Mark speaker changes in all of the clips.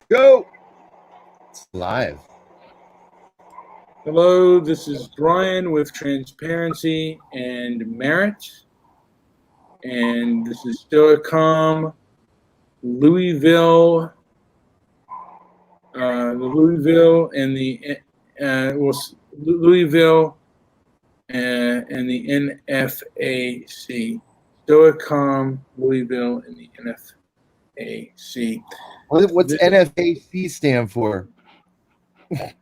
Speaker 1: Go. It's live.
Speaker 2: Hello, this is Brian with Transparency and Merit, and this is Stoicom, Louisville, the Louisville and the Louisville and the NFAC. Stoicom, Louisville, and the NFAC.
Speaker 1: What's NFAC stand for?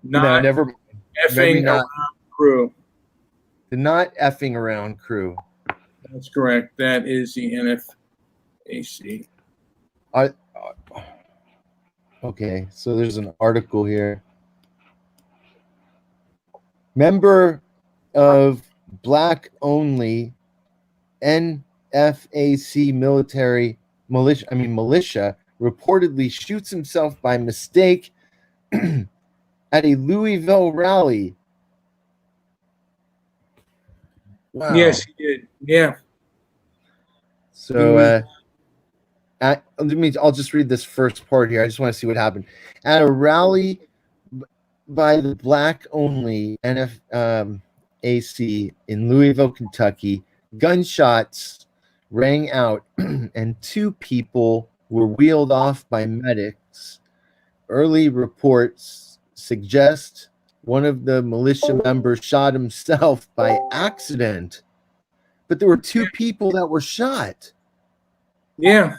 Speaker 2: Not
Speaker 1: never.
Speaker 2: effing
Speaker 1: not.
Speaker 2: around crew.
Speaker 1: The not effing around crew.
Speaker 2: That's correct. That is the NFAC.
Speaker 1: Okay, so there's an article here. Member of Black only NFAC militia reportedly shoots himself by mistake at a Louisville rally. Wow.
Speaker 2: Yes, he did. Yeah.
Speaker 1: So I'll just read this first part here. I just want to see what happened. At a rally by the Black only NFAC in Louisville, Kentucky, gunshots rang out and 2 people were wheeled off by medics. Early reports suggest one of the militia members shot himself by accident, but there were 2 people that were shot.
Speaker 2: Yeah,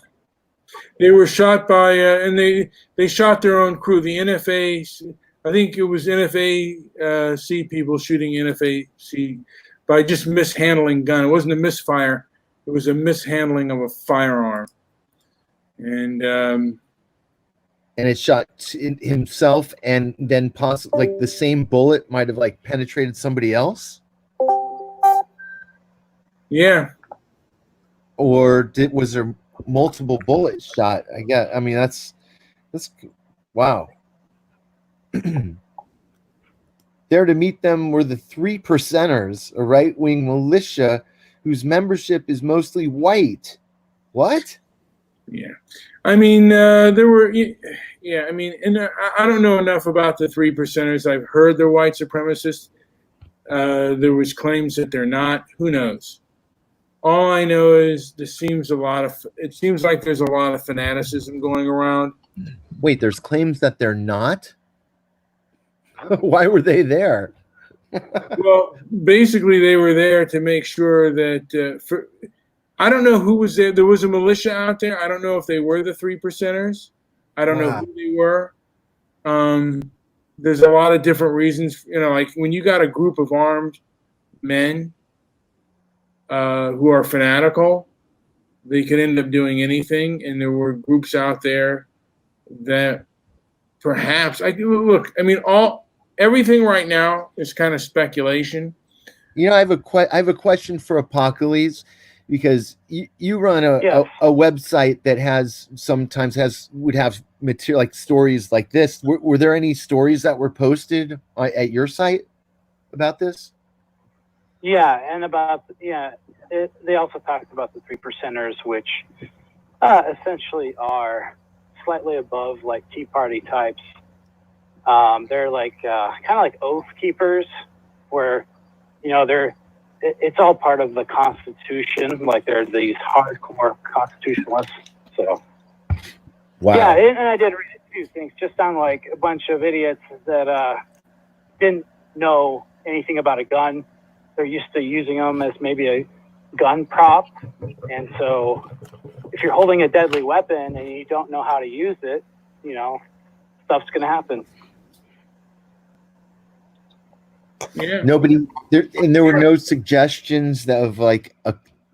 Speaker 2: they were shot by, and they shot their own crew. The NFA, I think it was NFAC people shooting NFAC by just mishandling gun. It wasn't a misfire; it was a mishandling of a firearm, and
Speaker 1: it shot himself, and then possibly like the same bullet might have like penetrated somebody else.
Speaker 2: Yeah.
Speaker 1: Or was there multiple bullets shot? I mean, that's wow. There to meet them were the 3 Percenters, a right-wing militia whose membership is mostly white. What?
Speaker 2: Yeah. I mean, there were, yeah, I mean, and I don't know enough about the 3 Percenters. I've heard they're white supremacists. There was claims that they're not. Who knows? All I know is it seems like there's a lot of fanaticism going around.
Speaker 1: Wait, there's claims that they're not? Why were they there?
Speaker 2: Well, basically, they were there to make sure that I don't know who was there. There was a militia out there. I don't know if they were the 3 Percenters. I don't know who they were. There's a lot of different reasons. You know, like when you got a group of armed men who are fanatical, they could end up doing anything. And there were groups out there that perhaps everything right now is kind of speculation.
Speaker 1: You know, I have a question for Apocalypse, because you run a website that would have material like stories like this. Were there any stories that were posted at your site about this?
Speaker 3: Yeah, and they also talked about the 3 Percenters, which essentially are slightly above like Tea Party types. They're like kind of like oath keepers, where it's all part of the Constitution. Like they're these hardcore constitutionalists. So
Speaker 1: wow.
Speaker 3: Yeah, and I did read a few things just on like a bunch of idiots that didn't know anything about a gun. They're used to using them as maybe a gun prop, and so if you're holding a deadly weapon and you don't know how to use it, stuff's gonna happen.
Speaker 2: Yeah.
Speaker 1: There were no suggestions of like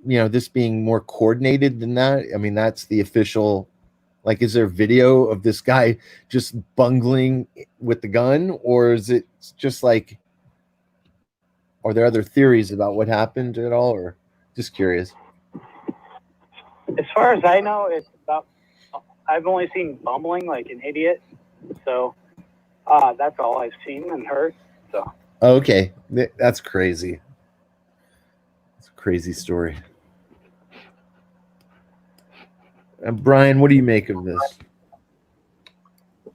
Speaker 1: this being more coordinated than that. I mean, that's the official. Like, is there video of this guy just bungling with the gun, or is it just like? Are there other theories about what happened at all, or just curious?
Speaker 3: As far as I know, it's about. I've only seen bumbling like an idiot, so that's all I've seen and heard. So.
Speaker 1: Okay, that's crazy. It's a crazy story. And Brian, what do you make of this?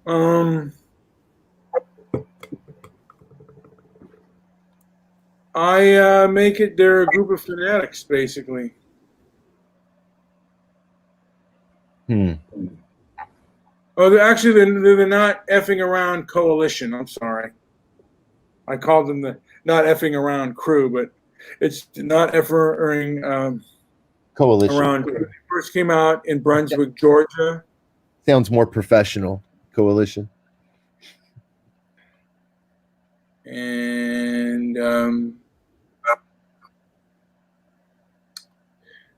Speaker 2: Um, I make it they're a group of fanatics, basically.
Speaker 1: Hmm.
Speaker 2: Oh, they're not effing around coalition. I'm sorry. I called them the not effing around crew, but it's not effing
Speaker 1: Coalition
Speaker 2: around. They first came out in Brunswick, Georgia.
Speaker 1: sounds more professional. Coalition.
Speaker 2: And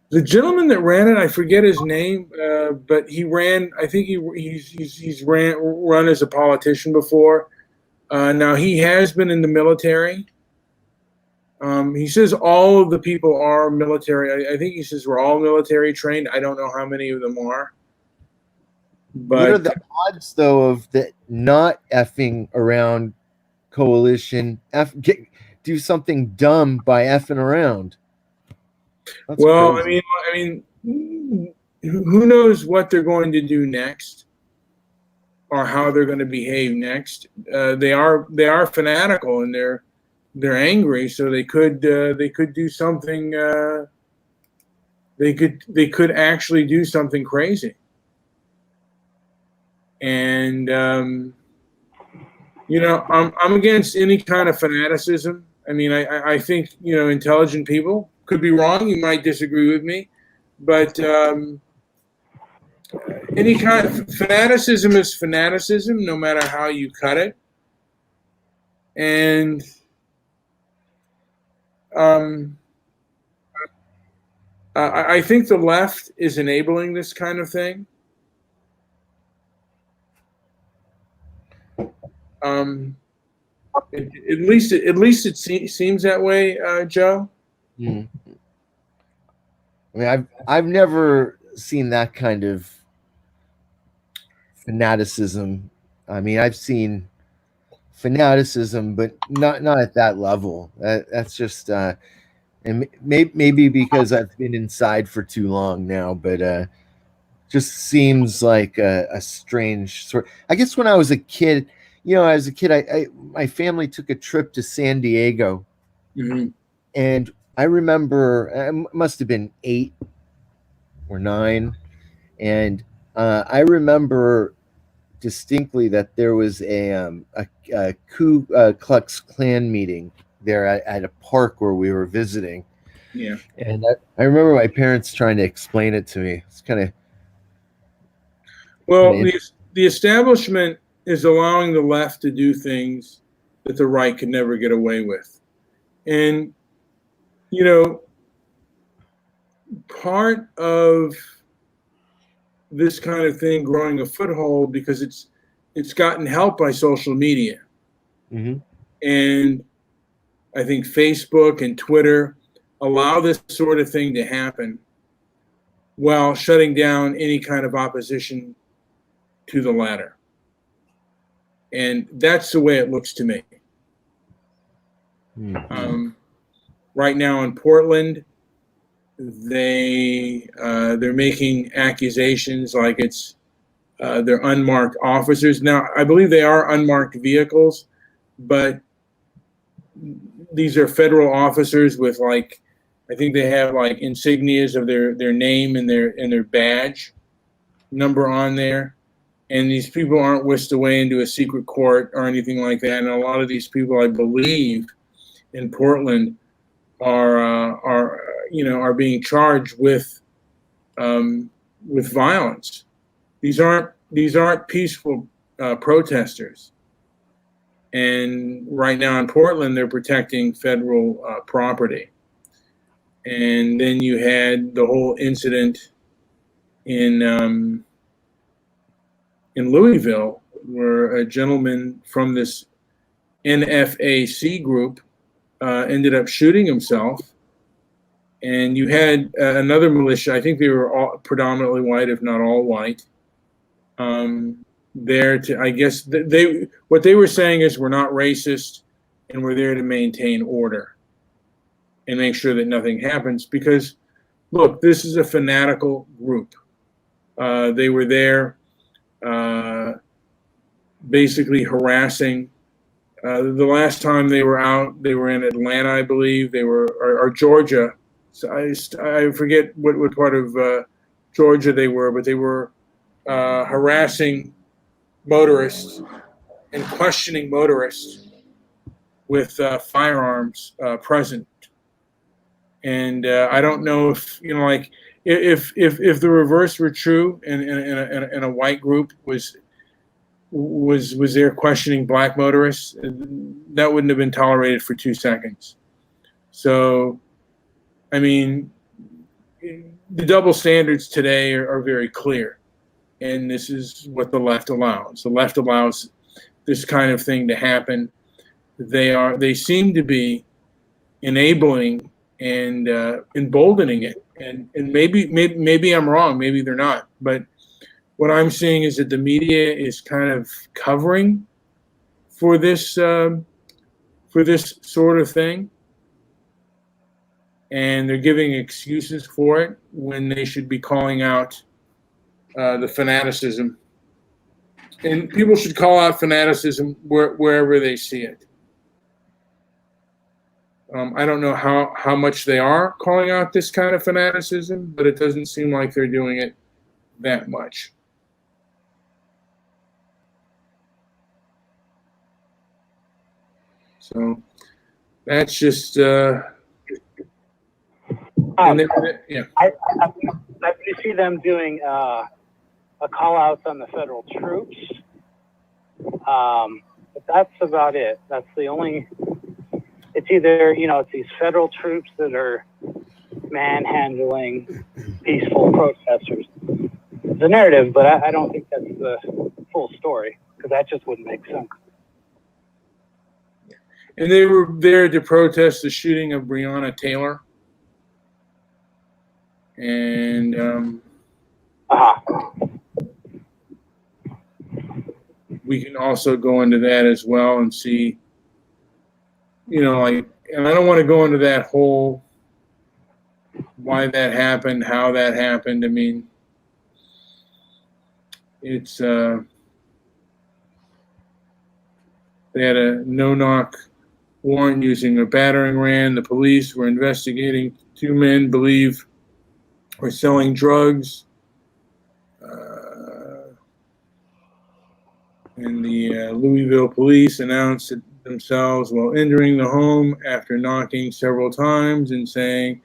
Speaker 2: the gentleman that ran it, I forget his name, but he ran. I think he's run as a politician before. Now he has been in the military. He says all of the people are military. I think he says we're all military trained. I don't know how many of them are,
Speaker 1: What are
Speaker 2: but
Speaker 1: the odds, though, of the not effing around coalition? Do something dumb by effing around. That's
Speaker 2: well,
Speaker 1: crazy.
Speaker 2: I mean, who knows what they're going to do next or how they're going to behave next? They are fanatical and they're angry, so they could do something. They could actually do something crazy, and I'm against any kind of fanaticism. I mean, I think intelligent people could be wrong. You might disagree with me, but any kind of fanaticism is fanaticism, no matter how you cut it, and um, I think the left is enabling this kind of thing. Um, at least it seems that way, Joe.
Speaker 1: Hmm. I mean, I've never seen that kind of fanaticism. I mean, I've seen fanaticism, but not at that level. That's just and maybe because I've been inside for too long now, but just seems like a strange sort. I guess when I was a kid, I my family took a trip to San Diego,
Speaker 2: Mm-hmm.
Speaker 1: and I remember I must have been 8 or 9, and I remember distinctly that there was a Ku Klux Klan meeting there at a park where we were visiting.
Speaker 2: Yeah.
Speaker 1: And I remember my parents trying to explain it to me. It's kind of
Speaker 2: Well,
Speaker 1: interesting.
Speaker 2: the establishment is allowing the left to do things that the right could never get away with, and you know, part of this kind of thing growing a foothold because it's gotten help by social media,
Speaker 1: Mm-hmm.
Speaker 2: and I think Facebook and Twitter allow this sort of thing to happen while shutting down any kind of opposition to the latter. And that's the way it looks to me.
Speaker 1: Mm-hmm.
Speaker 2: Right now in Portland, they're making accusations like they're unmarked officers. Now, I believe they are unmarked vehicles, but these are federal officers with I think they have insignias of their name and their badge number on there. And these people aren't whisked away into a secret court or anything like that. And a lot of these people, I believe, in Portland are being charged with violence. These aren't peaceful protesters. And right now in Portland, they're protecting federal property. And then you had the whole incident in Louisville, where a gentleman from this NFAC group ended up shooting himself. And you had another militia. I think they were all predominantly white, if not all white. There to, I guess, what they were saying is we're not racist, and we're there to maintain order and make sure that nothing happens. Because, look, this is a fanatical group. They were there basically harassing. The last time they were out, they were in Atlanta, I believe. They were or Georgia. So I forget what part of Georgia they were, but they were harassing motorists and questioning motorists with firearms present. And I don't know if like if the reverse were true, and a white group was there questioning black motorists, that wouldn't have been tolerated for 2 seconds. So, I mean, the double standards today are very clear, and this is what the left allows. The left allows this kind of thing to happen. They seem to be enabling and emboldening it, and maybe I'm wrong, maybe they're not, but what I'm seeing is that the media is kind of covering for this sort of thing, and they're giving excuses for it when they should be calling out the fanaticism. And people should call out fanaticism wherever they see it. I don't know how much they are calling out this kind of fanaticism, but it doesn't seem like they're doing it that much. So that's just yeah.
Speaker 3: I do see them doing a call out on the federal troops, but that's about it. That's the only. It's either it's these federal troops that are manhandling peaceful protesters. It's a narrative, but I don't think that's the full story, because that just wouldn't make sense.
Speaker 2: And they were there to protest the shooting of Breonna Taylor. And we can also go into that as well and see, and I don't want to go into that whole why that happened, how that happened. I mean, it's they had a no-knock warrant using a battering ram. The police were investigating 2 men believed were selling drugs. And the Louisville police announced it themselves while entering the home after knocking several times and saying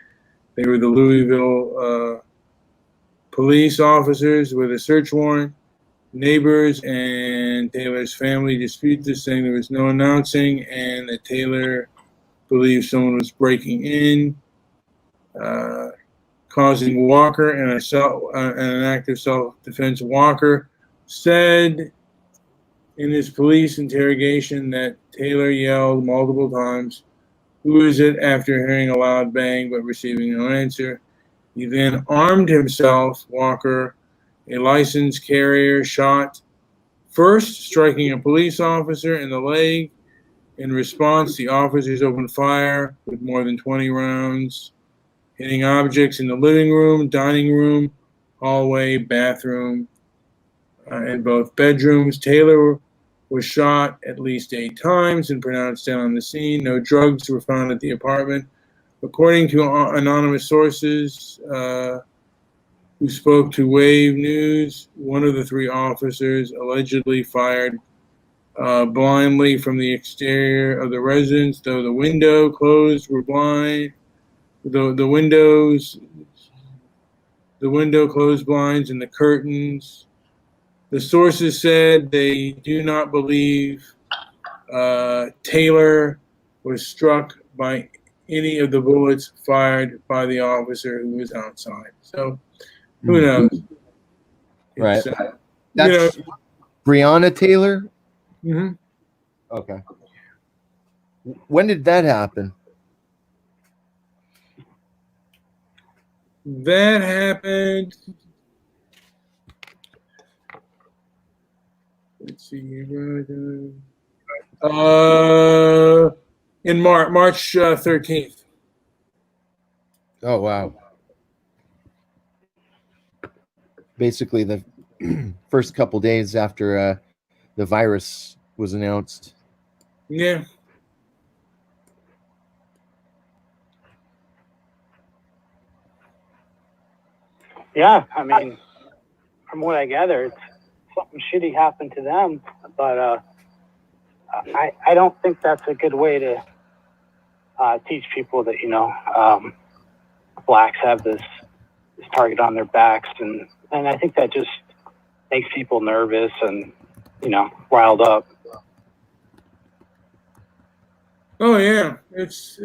Speaker 2: they were the Louisville police officers with a search warrant. Neighbors and Taylor's family dispute this, saying there was no announcing and that Taylor believed someone was breaking in, causing Walker and an act of self-defense. Walker said in his police interrogation that Taylor yelled multiple times, "Who is it?" after hearing a loud bang but receiving no answer. He then armed himself, Walker, a licensed carrier, shot, first striking a police officer in the leg. In response, the officers opened fire with more than 20 rounds, hitting objects in the living room, dining room, hallway, bathroom, and both bedrooms. Taylor was shot at least 8 times and pronounced dead on the scene. No drugs were found at the apartment. According to anonymous sources who spoke to Wave News, one of the 3 officers allegedly fired blindly from the exterior of the residence, though the window closed were blind. The window closed blinds and the curtains. The sources said they do not believe Taylor was struck by any of the bullets fired by the officer who was outside. So who knows?
Speaker 1: Right. That's Breonna Taylor?
Speaker 2: Mm-hmm.
Speaker 1: Okay. When did that happen?
Speaker 2: That happened. Let's see. In March 13th.
Speaker 1: Oh, wow. Basically, the first couple days after the virus was announced.
Speaker 2: Yeah.
Speaker 3: Yeah, I mean, from what I gather, it's something shitty happened to them, but I don't think that's a good way to teach people that blacks have this target on their backs, and I think that just makes people nervous and riled up.
Speaker 2: Oh yeah, it's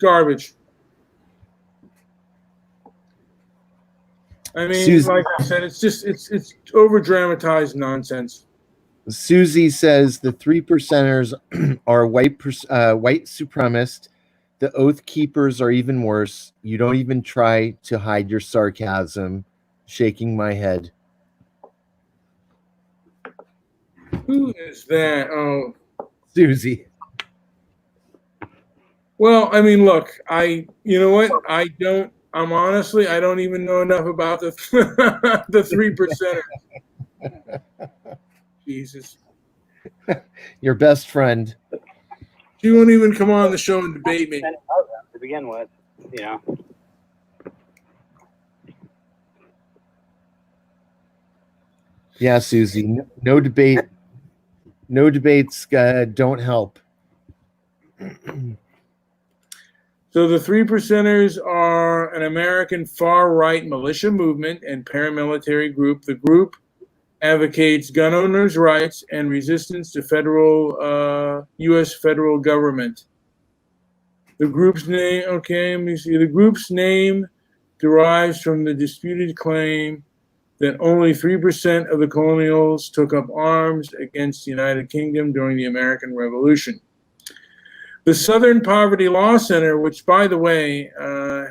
Speaker 2: garbage. I mean,
Speaker 1: Susan,
Speaker 2: like I said, it's over dramatized nonsense.
Speaker 1: Susie says the 3%ers are white supremacist. The Oath Keepers are even worse. You don't even try to hide your sarcasm. Shaking my head.
Speaker 2: Who is that? Oh,
Speaker 1: Susie.
Speaker 2: well, I mean, look, you know what? I'm honestly, I don't even know enough about the 3%ers. Jesus.
Speaker 1: Your best friend.
Speaker 2: She won't even come on the show and debate me.
Speaker 3: To begin with,
Speaker 1: Yeah, Susie. No debate. No debates don't help.
Speaker 2: So the 3%ers are an American far-right militia movement and paramilitary group. The group advocates gun owners' rights and resistance to U.S. federal government. The group's name, okay, let me see. The group's name derives from the disputed claim that only 3% of the colonials took up arms against the United Kingdom during the American Revolution. The Southern Poverty Law Center, which, by the way,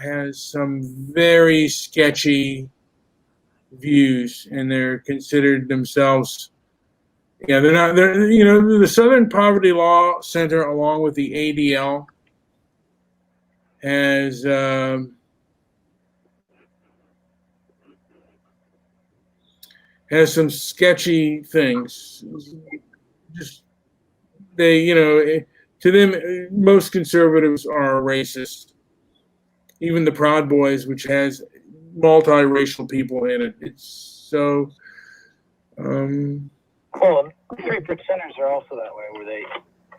Speaker 2: has some very sketchy views, and they're considered themselves, the Southern Poverty Law Center, along with the ADL, has some sketchy things. Just to them, most conservatives are racist. Even the Proud Boys, which has multiracial people in it, it's so.
Speaker 3: Well, 3%ers are also that way, where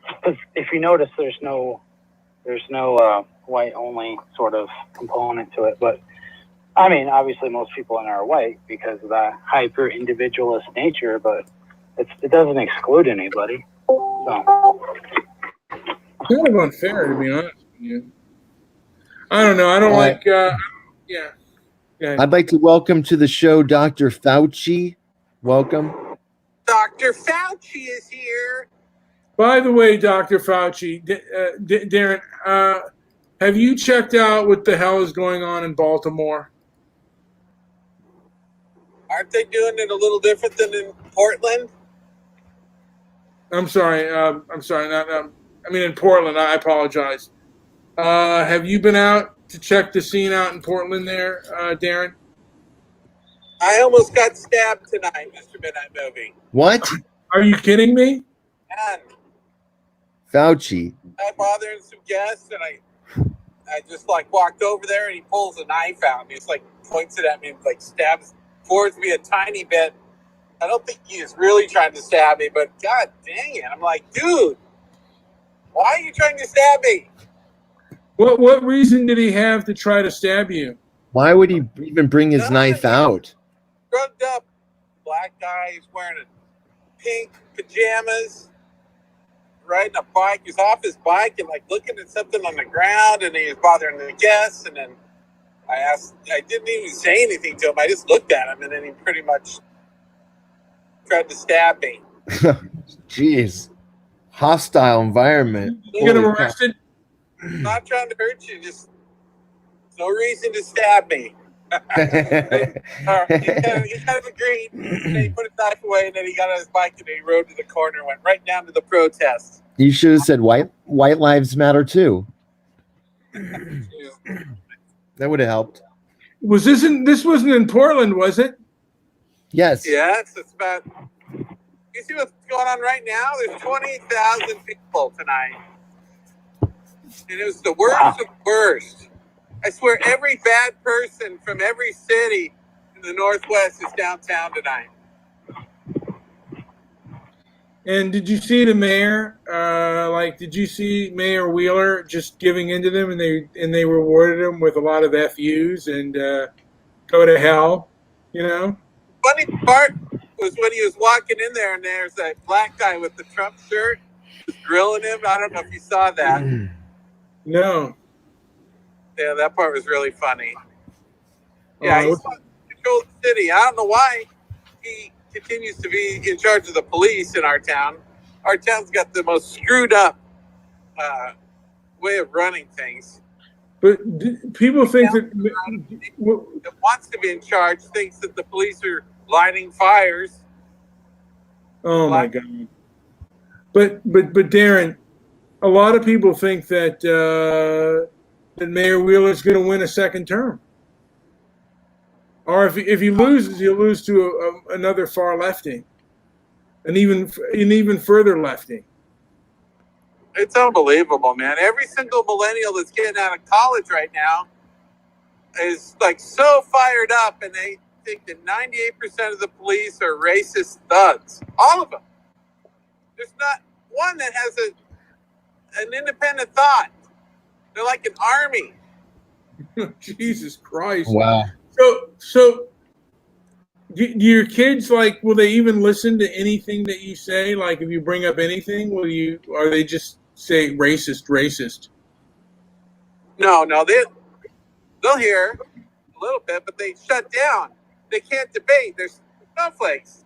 Speaker 3: because if you notice, there's no white only sort of component to it, but I mean, obviously most people in are white because of that hyper individualist nature, but it doesn't exclude anybody. So.
Speaker 2: Kind of unfair, to be honest with you. I don't know. I don't like. Yeah.
Speaker 1: I'd like to welcome to the show Dr. Fauci. Welcome.
Speaker 4: Dr. Fauci is here.
Speaker 2: By the way, Dr. Fauci, Darren, have you checked out what the hell is going on in Baltimore?
Speaker 4: Aren't they doing it a little different than in Portland?
Speaker 2: I'm sorry. In Portland. I apologize. Have you been out to check the scene out in Portland there, Darren?
Speaker 4: I almost got stabbed tonight, Mr. Midnight Movie.
Speaker 1: What?
Speaker 2: Are you kidding me?
Speaker 4: And
Speaker 1: Fauci.
Speaker 4: I'm bothering some guests, and I just walked over there, and he pulls a knife out, and he's points it at me, and stabs towards me a tiny bit. I don't think he is really trying to stab me, but god dang it. I'm like, dude, why are you trying to stab me?
Speaker 2: What reason did he have to try to stab you?
Speaker 1: Why would he even bring his knife out?
Speaker 4: Drugged up black guy. He's wearing pink pajamas, riding a bike. He's off his bike and looking at something on the ground, and he was bothering the guests. And then I didn't even say anything to him. I just looked at him, and then he pretty much tried to stab me.
Speaker 1: Jeez. Hostile environment.
Speaker 2: You get him arrested?
Speaker 4: I'm not trying to hurt you. Just no reason to stab me. He kind of agreed. And then he put his knife away, and then he got on his bike and he rode to the corner and went right down to the protest.
Speaker 1: You should have said white lives matter too. That would have helped.
Speaker 2: This wasn't in Portland, was it?
Speaker 1: Yes.
Speaker 4: Yes, it's about You see what's going on right now? There's 20,000 people tonight. And it was the worst of the worst. I swear every bad person from every city in the Northwest is downtown tonight.
Speaker 2: And did you see the mayor? Did you see Mayor Wheeler just giving into them, and they rewarded him with a lot of FUs and go to hell, you know?
Speaker 4: Funny part was when he was walking in there, and there's that black guy with the Trump shirt just grilling him. I don't know if you saw that.
Speaker 2: No.
Speaker 4: Yeah, that part was really funny. Yeah, he's controlled the city. I don't know why he continues to be in charge of the police in our town. Our town's got the most screwed up way of running things.
Speaker 2: But people think that
Speaker 4: wants to be in charge thinks that the police are lighting fires.
Speaker 2: Oh my God! But Darren, a lot of people think that that Mayor Wheeler is going to win a second term, or if he loses, he'll lose to another far lefty, an even further lefty.
Speaker 4: It's unbelievable, man. Every single millennial that's getting out of college right now is like so fired up, and they think that 98% of the police are racist thugs. All of them. There's not one that has an independent thought. They're like an army.
Speaker 2: Jesus Christ!
Speaker 1: Wow.
Speaker 2: So, do your kids, like, will they even listen to anything that you say? Like, if you bring up anything, are they just say racist?
Speaker 4: No, they'll hear a little bit, but they shut down. They can't debate. There's snowflakes.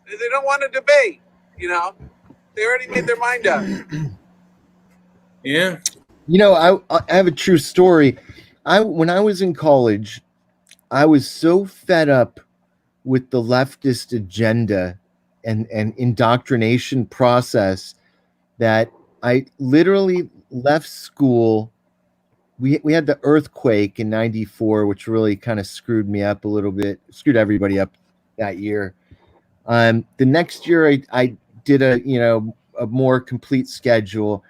Speaker 4: They don't want to debate, you know. They already made their mind up.
Speaker 2: Yeah.
Speaker 1: You know, I have a true story. When I was in college, I was so fed up with the leftist agenda and indoctrination process that I literally left school. We had the earthquake in '94, which really kind of screwed me up a little bit, screwed everybody up that year. The next year I did a more complete schedule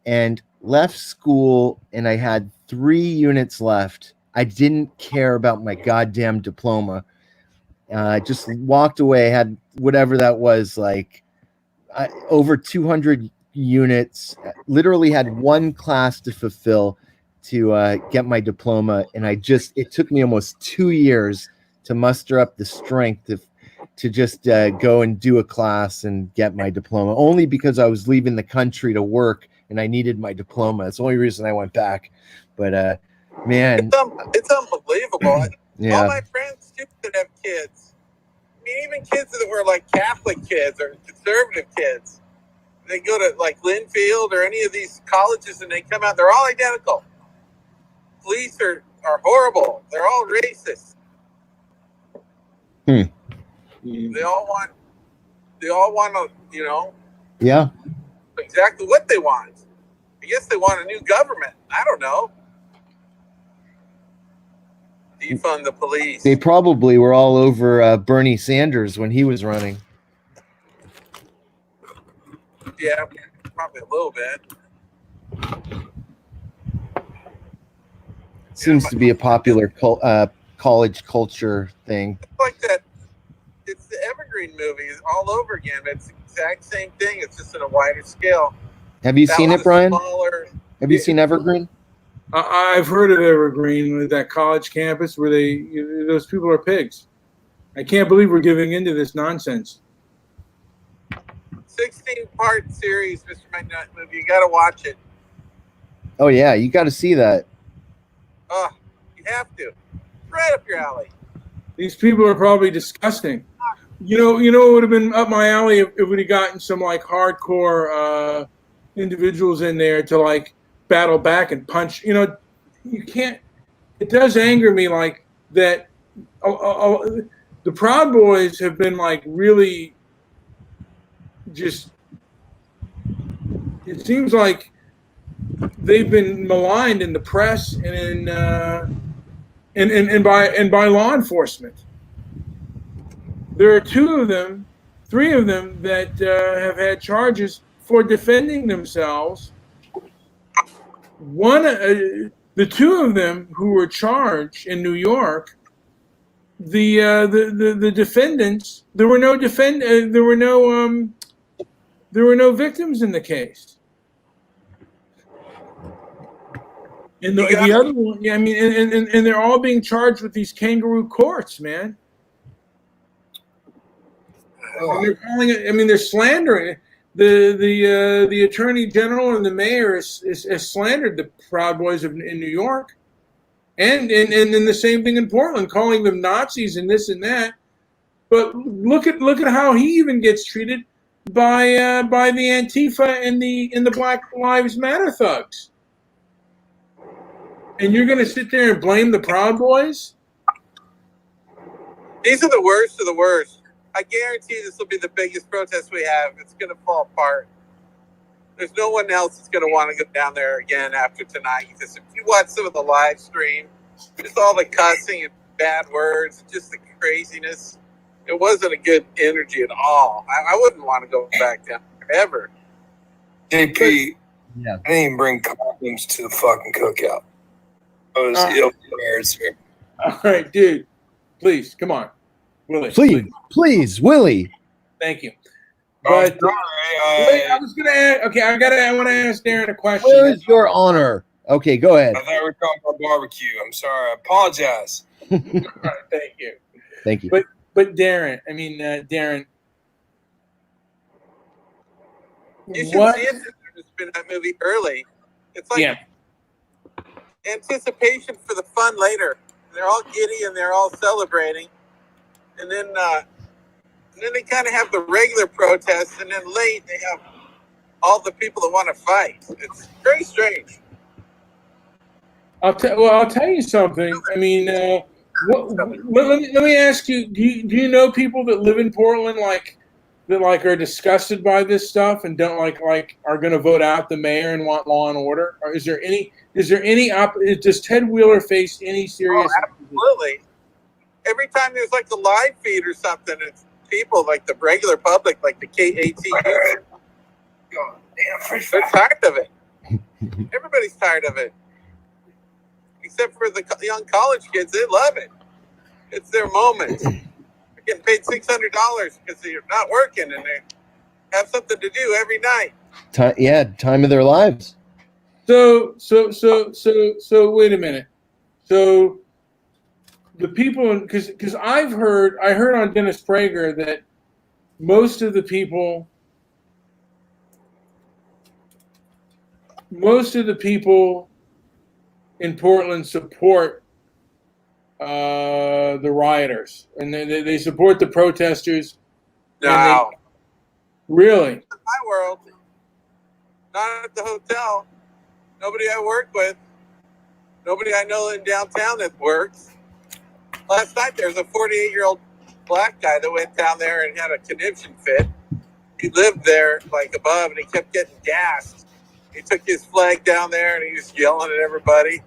Speaker 1: and left school, and I had 3 units left. I didn't care about my goddamn diploma. Just walked away, had whatever that was, like over 200 units, literally had one class to fulfill to get my diploma. And it took me almost 2 years to muster up the strength to just go and do a class and get my diploma, only because I was leaving the country to work and I needed my diploma. That's the only reason I went back. But man,
Speaker 4: it's unbelievable.
Speaker 1: Yeah.
Speaker 4: All my friends too that have kids, I mean, even kids that were like Catholic kids or conservative kids, they go to like Linfield or any of these colleges and they come out, they're all identical. Police are horrible. They're all racist. They all want to, you know,
Speaker 1: yeah,
Speaker 4: exactly what they want. I guess they want a new government. I don't know. Defund the police.
Speaker 1: They probably were all over Bernie Sanders when he was running.
Speaker 4: Yeah, probably a little bit.
Speaker 1: Seems to be a popular college culture thing.
Speaker 4: It's like that. It's the Evergreen movies all over again. It's the exact same thing. It's just at a wider scale.
Speaker 1: Have you seen it, Brian? Have you seen Evergreen?
Speaker 2: I've heard of Evergreen, that college campus where those people are pigs. I can't believe we're giving into this nonsense.
Speaker 4: 16-part series, Mr. McNutt movie. You got to watch it.
Speaker 1: Oh yeah, you got to see that.
Speaker 4: Oh, you have to. Right up your alley.
Speaker 2: These people are probably disgusting. You know, it would have been up my alley if we'd have gotten some like hardcore individuals in there to like battle back and punch. You know, you can't. It does anger me like that. The Proud Boys have been like really just. It seems like they've been maligned in the press and by law enforcement. There are 2 of them three of them that have had charges for defending themselves. The two of them who were charged in New York, the defendants, there were no victims in the case. And the other one, yeah, I mean, and they're all being charged with these kangaroo courts, man. And they're calling it. I mean, they're slandering it. The attorney general and the mayor has slandered the Proud Boys in New York, and the same thing in Portland, calling them Nazis and this and that. But look at how he even gets treated by the Antifa and the Black Lives Matter thugs. And you're going to sit there and blame the Proud Boys?
Speaker 4: These are the worst of the worst. I guarantee this will be the biggest protest we have. It's going to fall apart. There's no one else that's going to want to go down there again after tonight. If you watch some of the live stream, just all the cussing and bad words, and just the craziness, it wasn't a good energy at all. I wouldn't want to go back down there ever.
Speaker 5: JP,
Speaker 1: Yeah.
Speaker 5: I didn't even bring condoms to the fucking cookout. I was ill prepared, sir.
Speaker 2: All right, dude. Please, come on. Willie.
Speaker 1: Please, Willie.
Speaker 2: Thank you.
Speaker 5: But
Speaker 2: But I was going to ask, okay, I want to ask Darren a question.
Speaker 1: Where is your honor? Okay, go ahead.
Speaker 5: I thought we were talking about barbecue. I'm sorry. I apologize.
Speaker 2: All right, thank you.
Speaker 1: Thank you.
Speaker 2: But Darren, I mean, Darren.
Speaker 4: You should see it. It's been that movie early. It's like anticipation for the fun later. They're all giddy and they're all celebrating, and then they kind of have the regular protests, and then late they have all the people that want to fight. It's very strange.
Speaker 2: I'll tell you something. I mean, let me ask you. Do you know people that live in Portland that are disgusted by this stuff and don't are going to vote out the mayor and want law and order? Or is there any does Ted Wheeler face any serious?
Speaker 4: Oh, absolutely. Every time there's like a live feed or something, it's people like the regular public, like the KAT. They're tired of it. Everybody's tired of it. Except for the young college kids, they love it. It's their moment. They're getting paid $600 because they're not working and they have something to do every night.
Speaker 1: Time of their lives.
Speaker 2: So wait a minute. So the people, because I heard on Dennis Prager that most of the people in Portland support the rioters, and they support the protesters.
Speaker 4: No.
Speaker 2: Really?
Speaker 4: In my world, not at the hotel. Nobody I work with. Nobody I know in downtown that works. Last night there was a 48-year-old black guy that went down there and had a conniption fit. He lived there like above and he kept getting gassed. He took his flag down there and he was yelling at everybody.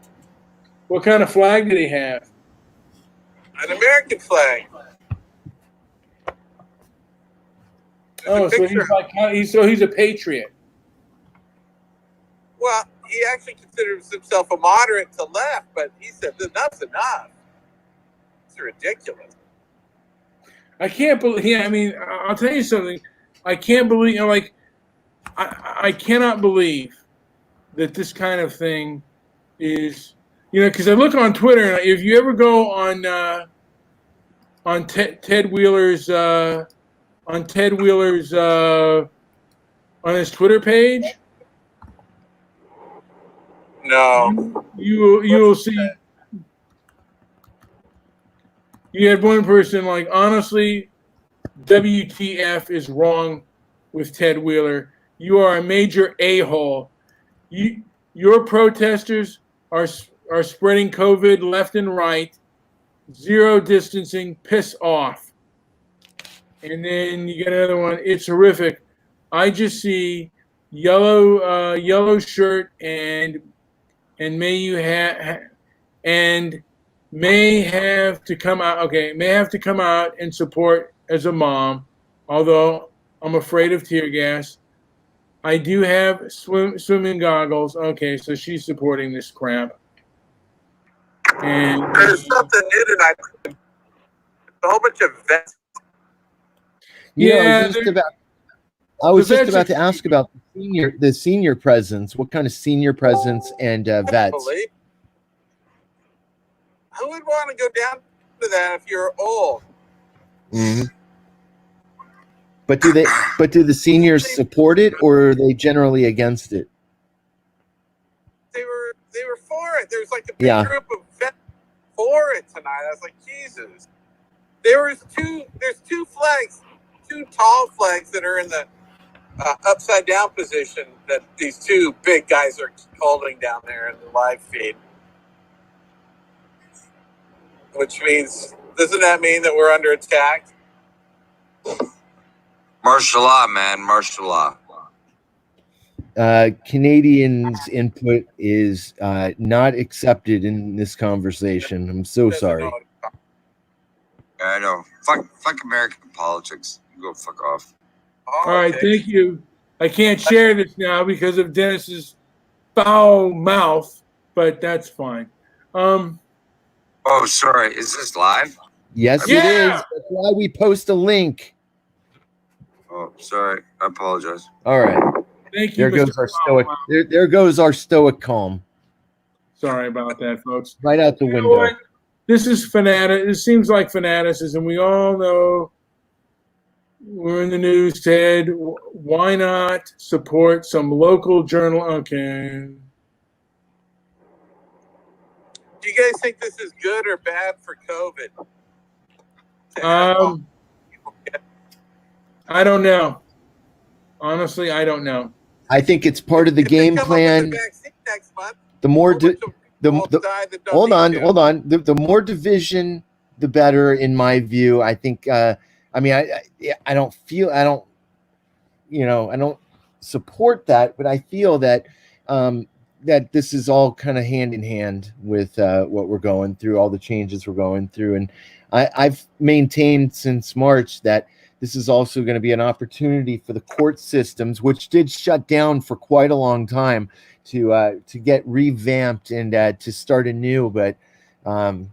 Speaker 2: What kind of flag did he have?
Speaker 4: An American flag. There's a
Speaker 2: so he's a patriot.
Speaker 4: Well, he actually considers himself a moderate to left, but he said enough's enough. It's ridiculous.
Speaker 2: I can't believe. Yeah, I mean, I'll tell you something. I can't believe. I cannot believe that this kind of thing is. Because I look on Twitter, and if you ever go on Ted Wheeler's on his Twitter page.
Speaker 4: No.
Speaker 2: You'll see. You had one person honestly, WTF is wrong with Ted Wheeler. You are a major a-hole. Your protesters are spreading COVID left and right. Zero distancing. Piss off. And then you get another one. It's horrific. I just see yellow shirt and may have to come out. Okay, may have to come out and support as a mom. although I'm afraid of tear gas. I do have swimming goggles. Okay, so she's supporting this crap. And
Speaker 4: There's something new tonight. A whole bunch of vets.
Speaker 2: yeah,
Speaker 1: I was
Speaker 2: the
Speaker 1: just
Speaker 2: vets
Speaker 1: about
Speaker 2: are-
Speaker 1: to ask about the senior presence. What kind of senior presence and vets?
Speaker 4: Who would want to go down to that if you're old?
Speaker 1: Mm-hmm. But do the seniors support it, or are they generally against it?
Speaker 4: They were for it. There's like a big group of vets for it tonight. I was like, Jesus. There's two flags, two tall flags that are in the upside down position that these two big guys are holding down there in the live feed. Which means, doesn't that mean that we're under attack?
Speaker 5: Martial law, man. Martial law.
Speaker 1: Canadians' input is not accepted in this conversation. I'm so sorry.
Speaker 5: I know. Fuck American politics. You go fuck off.
Speaker 2: all right, thank you. I can't share this now because of Dennis's foul mouth, but that's fine.
Speaker 5: Oh, sorry. Is this live?
Speaker 1: Yes,
Speaker 2: Yeah!
Speaker 1: it is. That's why we post a link.
Speaker 5: Oh, sorry. I apologize.
Speaker 1: All right.
Speaker 2: Thank you.
Speaker 1: There goes our stoic. There goes our stoic calm.
Speaker 2: Sorry about that, folks.
Speaker 1: Right out the
Speaker 2: You know
Speaker 1: window.
Speaker 2: what? This is fanatic. It seems like fanaticism. We all know we're in the news, Ted. Why not support some local journal? Okay.
Speaker 4: Do you guys think this is good or bad for COVID?
Speaker 2: I don't know. Honestly, I don't know.
Speaker 1: I think it's part of the game plan. The more hold on. The more division, the better, in my view. I think. I don't support that, but I feel that that this is all kind of hand in hand with what we're going through, all the changes we're going through, and I've maintained since March that this is also going to be an opportunity for the court systems, which did shut down for quite a long time, to get revamped and to start anew. But I'm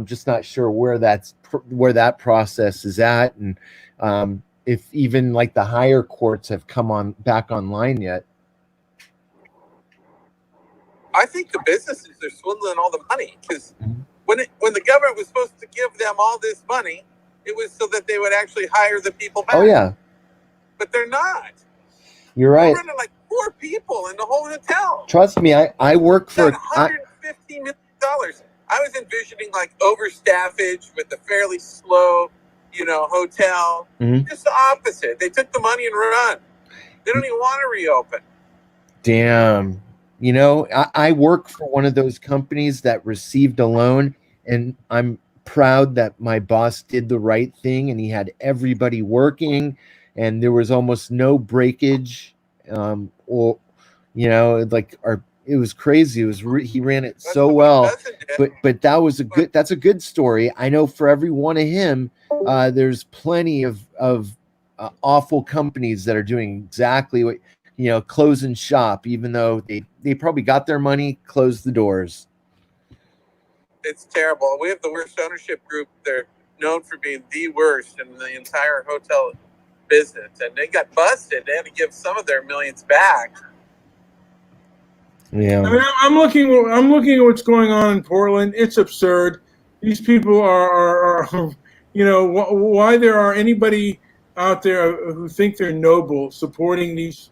Speaker 1: just not sure where that process is at, and if even like the higher courts have come back online yet.
Speaker 4: I think the businesses are swindling all the money, because when the government was supposed to give them all this money, it was so that they would actually hire the people back.
Speaker 1: Oh yeah,
Speaker 4: but they're not.
Speaker 1: You're right.
Speaker 4: We're running like 4 people in the whole hotel.
Speaker 1: Trust me, I work for
Speaker 4: $150 million. I was envisioning like overstaffage with a fairly slow, hotel.
Speaker 1: Mm-hmm.
Speaker 4: Just the opposite. They took the money and run. They don't even want to reopen.
Speaker 1: Damn. I work for one of those companies that received a loan, and I'm proud that my boss did the right thing, and he had everybody working, and there was almost no breakage. It was crazy. He ran it so well, but that's a good story. I know for every one of him, there's plenty of awful companies that are doing exactly what, closing shop, even though they probably got their money, closed the doors.
Speaker 4: It's terrible. We have the worst ownership group. They're known for being the worst in the entire hotel business, and they got busted. They had to give some of their millions back.
Speaker 1: Yeah,
Speaker 2: I mean, I'm looking at what's going on in Portland. It's absurd. These people are why there are anybody out there who think they're noble supporting these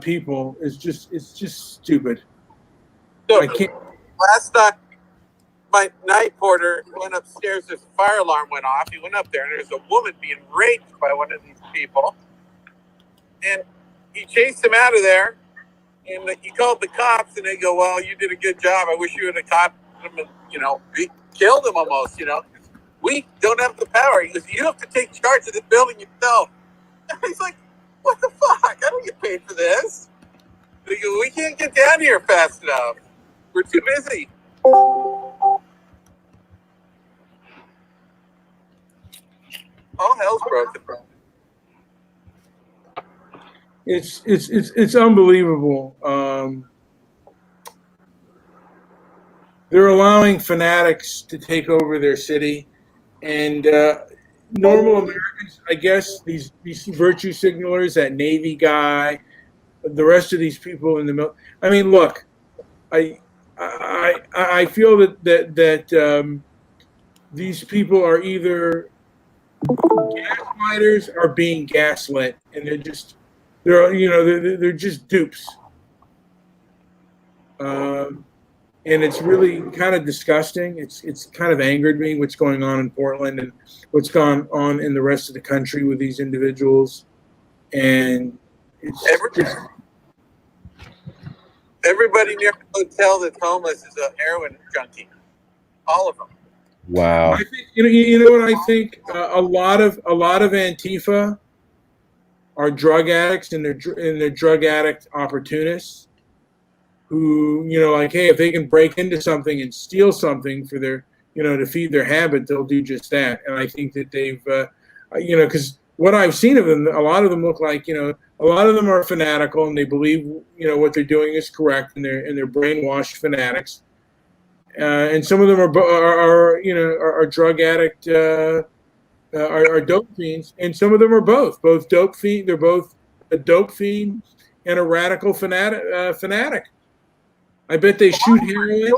Speaker 2: people it's just stupid.
Speaker 4: So
Speaker 2: I can't.
Speaker 4: Last night, my night porter went upstairs. This fire alarm went off. He went up there, and there's a woman being raped by one of these people. And he chased him out of there, and he called the cops, and they go, "Well, you did a good job. I wish you would have caught him and, killed him almost, We don't have the power." He goes, "You have to take charge of the building yourself." And he's like, "What the fuck? I don't get paid for this." They go, "We can't get down here fast enough. We're too busy." All hell's broken.
Speaker 2: It's unbelievable. They're allowing fanatics to take over their city, and normal Americans, I guess, these virtue signalers, that Navy guy, the rest of these people in the middle. I mean, look, I feel that these people are either gaslighters or being gaslit, and they're just dupes. And it's really kind of disgusting. It's kind of angered me what's going on in Portland and what's gone on in the rest of the country with these individuals. And it's just,
Speaker 4: everybody near the hotel that's homeless is a heroin junkie. All of them.
Speaker 1: Wow.
Speaker 2: I think you know what I think. A lot of Antifa are drug addicts, and they're drug addict opportunists who, like, hey, if they can break into something and steal something for their, to feed their habit, they'll do just that. And I think that they've, because what I've seen of them, a lot of them look like, a lot of them are fanatical and they believe, what they're doing is correct, and they're brainwashed fanatics. And some of them are drug addict, are dope fiends, and some of them are both dope fiend. They're both a dope fiend and a radical fanatic. I bet they shoot heroin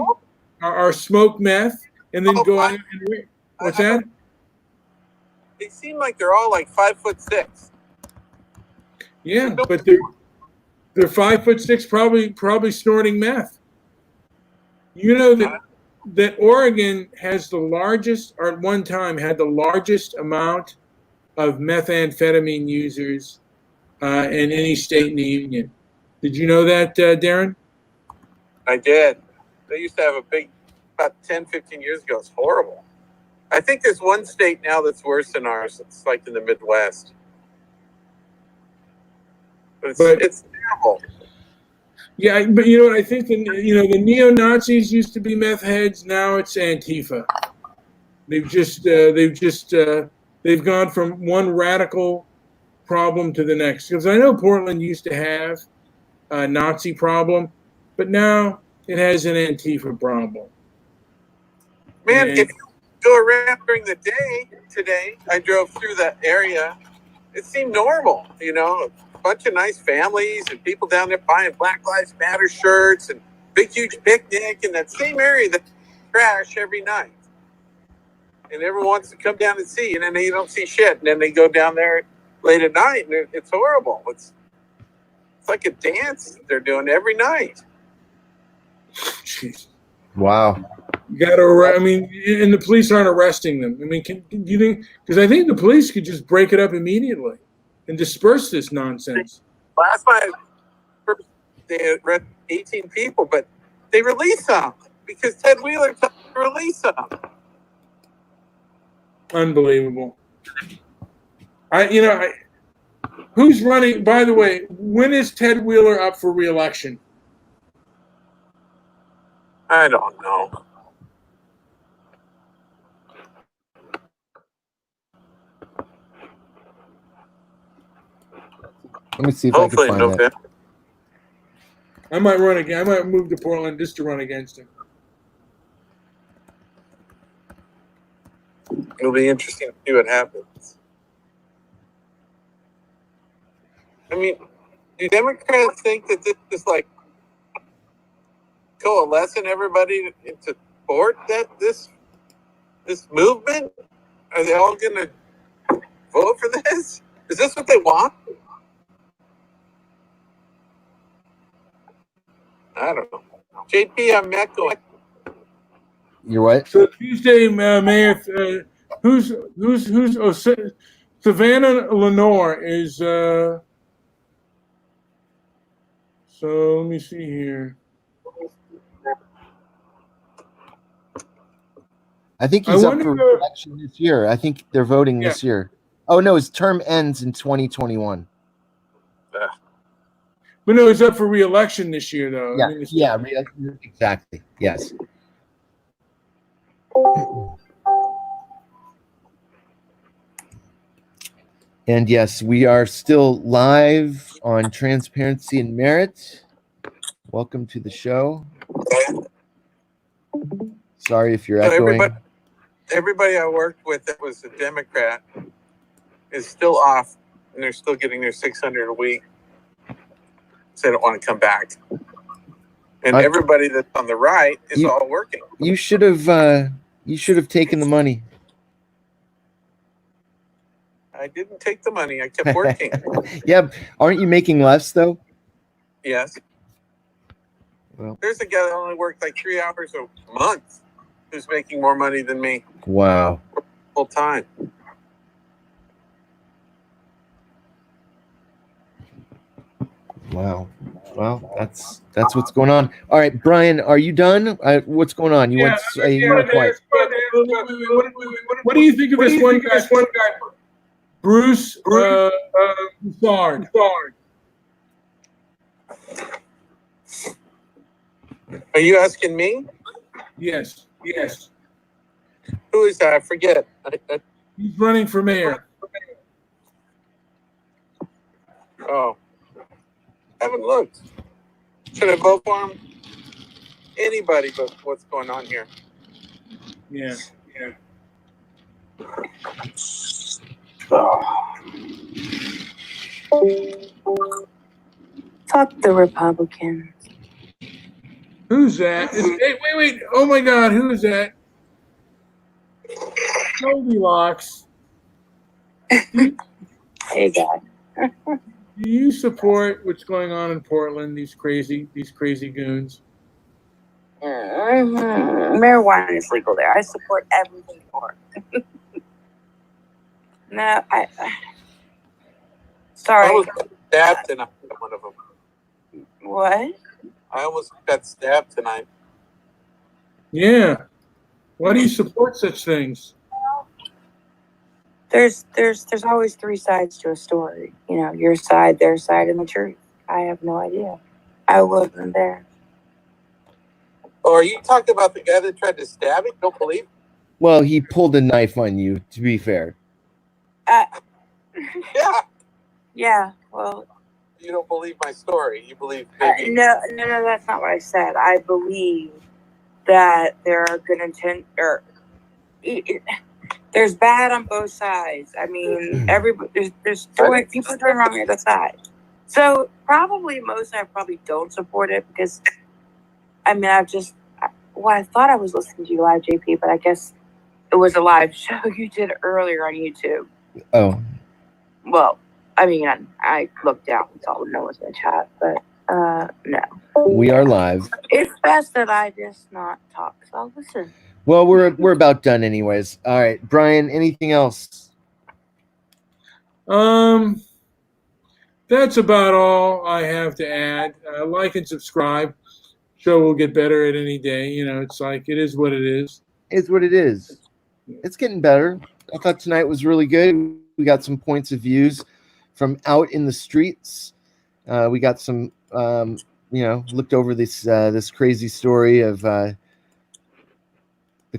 Speaker 2: or smoke meth and then go out and what's that?
Speaker 4: They seem like they're all like 5'6".
Speaker 2: Yeah, but they're 5'6", probably snorting meth. You know that Oregon has the largest, or at one time had the largest amount of methamphetamine users in any state in the union. Did you know that, Darren?
Speaker 4: I did. They used to have a big, about 10, 15 years ago. It's horrible. I think there's one state now that's worse than ours. It's like in the Midwest. But it's terrible.
Speaker 2: Yeah, but you know what? I think the neo-Nazis used to be meth heads. Now it's Antifa. They've gone from one radical problem to the next. Because I know Portland used to have a Nazi problem, but now it has an Antifa problem.
Speaker 4: Man, if you go around during the day today, I drove through that area. It seemed normal, a bunch of nice families and people down there buying Black Lives Matter shirts and big, huge picnic in that same area that trash every night. And everyone wants to come down and see, and then they don't see shit. And then they go down there late at night, and it's horrible. It's like a dance they're doing every night.
Speaker 2: Jeez.
Speaker 1: Wow.
Speaker 2: You got to, and the police aren't arresting them. I mean, do you think? Because I think the police could just break it up immediately and disperse this nonsense.
Speaker 4: Last night, they arrested 18 people, but they released some because Ted Wheeler told them to release them.
Speaker 2: Unbelievable. Who's running? By the way, when is Ted Wheeler up for re-election?
Speaker 4: I don't know.
Speaker 1: Let me see if
Speaker 4: Hopefully
Speaker 1: I can find that.
Speaker 2: I might run again. I might move to Portland just to run against him.
Speaker 4: It'll be interesting to see what happens. I mean, do Democrats think that this is like coalescing everybody to support this movement? Are they all going to vote for this? Is this what they want? I don't know. JP, I'm echoing.
Speaker 1: You're what?
Speaker 2: So Tuesday, Mayor, Savannah Lenore is. So let me see here.
Speaker 1: I think he's up for election this year. I think they're voting this year. Oh no, his term ends in 2021.
Speaker 2: But no, he's up for re-election this year, though.
Speaker 1: Yeah, exactly. Yes. And yes, we are still live on Transparency and Merit. Welcome to the show. Sorry if you're
Speaker 4: So
Speaker 1: echoing.
Speaker 4: everybody I worked with that was a Democrat is still off, and they're still getting their $600 a week. So they don't want to come back. And everybody that's on the right is all working.
Speaker 1: You should have taken the money.
Speaker 4: I didn't take the money. I kept working.
Speaker 1: Yeah, aren't you making less though?
Speaker 4: Yes.
Speaker 1: Well,
Speaker 4: There's a guy that only worked like 3 hours a month who's making more money than me
Speaker 1: wow.
Speaker 4: full time.
Speaker 1: Wow. Well, that's what's going on. All right, Brian, are you done? What's going on? You went quiet.
Speaker 2: What do you think of this one guy? Bruce Broussard.
Speaker 4: Are you asking me?
Speaker 2: Yes.
Speaker 4: Who is that? I forget.
Speaker 2: He's running for mayor.
Speaker 4: Oh. Haven't looked. Should I vote for him? Anybody but what's going on here.
Speaker 2: Yeah.
Speaker 6: Fuck the Republicans.
Speaker 2: Who's that? Hey, wait. Oh my God, who is that? Goldilocks.
Speaker 6: Hey, guys.
Speaker 2: Do you support what's going on in Portland? These crazy goons.
Speaker 6: Marijuana is legal there. I support everything for it. No, sorry.
Speaker 4: I was stabbed tonight. One of them.
Speaker 6: What?
Speaker 4: I almost got stabbed tonight.
Speaker 2: Yeah. Why do you support such things?
Speaker 6: There's always three sides to a story. You know, your side, their side, and the truth. I have no idea. I wasn't there.
Speaker 4: Oh, are you talking about the guy that tried to stab me? Don't believe?
Speaker 1: Well, he pulled a knife on you, to be fair.
Speaker 4: Yeah.
Speaker 6: Yeah. Well.
Speaker 4: You don't believe my story. You believe maybe.
Speaker 6: No, that's not what I said. I believe that there are good intent, or there's bad on both sides. I mean, there's people doing wrong on the other side. So most I probably don't support it because, I mean, I thought I was listening to you live, JP, but I guess it was a live show you did earlier on YouTube.
Speaker 1: Oh.
Speaker 6: Well, I mean, I looked down and saw no one's in the chat, but no.
Speaker 1: We are live. It's
Speaker 6: best that I just not talk, so I'll listen.
Speaker 1: Well, we're about done anyways. All right, Brian, anything else?
Speaker 2: That's about all I have to add. Like and subscribe. Show will get better at any day. You know, it's like it is what it is.
Speaker 1: It's what it is. It's getting better. I thought tonight was really good. We got some points of views from out in the streets. We got some, looked over this crazy story of the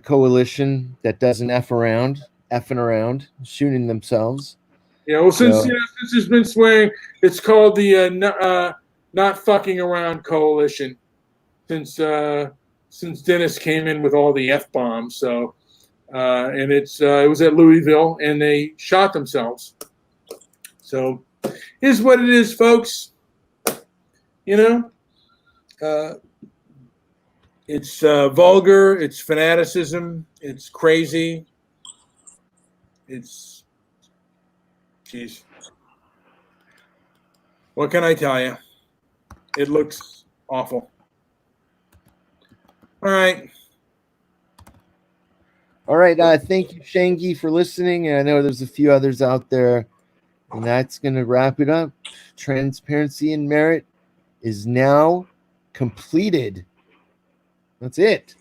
Speaker 1: coalition that doesn't effing around, shooting themselves.
Speaker 2: Yeah, well, since it's been swearing, it's called the not fucking around coalition. Since Dennis came in with all the F-bombs, so and it was at Louisville, and they shot themselves. So, here's what it is, folks. You know, it's vulgar, it's fanaticism, it's crazy, it's, geez, what can I tell you? It looks awful. All right.
Speaker 1: Thank you, Shangi, for listening. And I know there's a few others out there. And that's going to wrap it up. Transparency and Merit is now completed. That's it.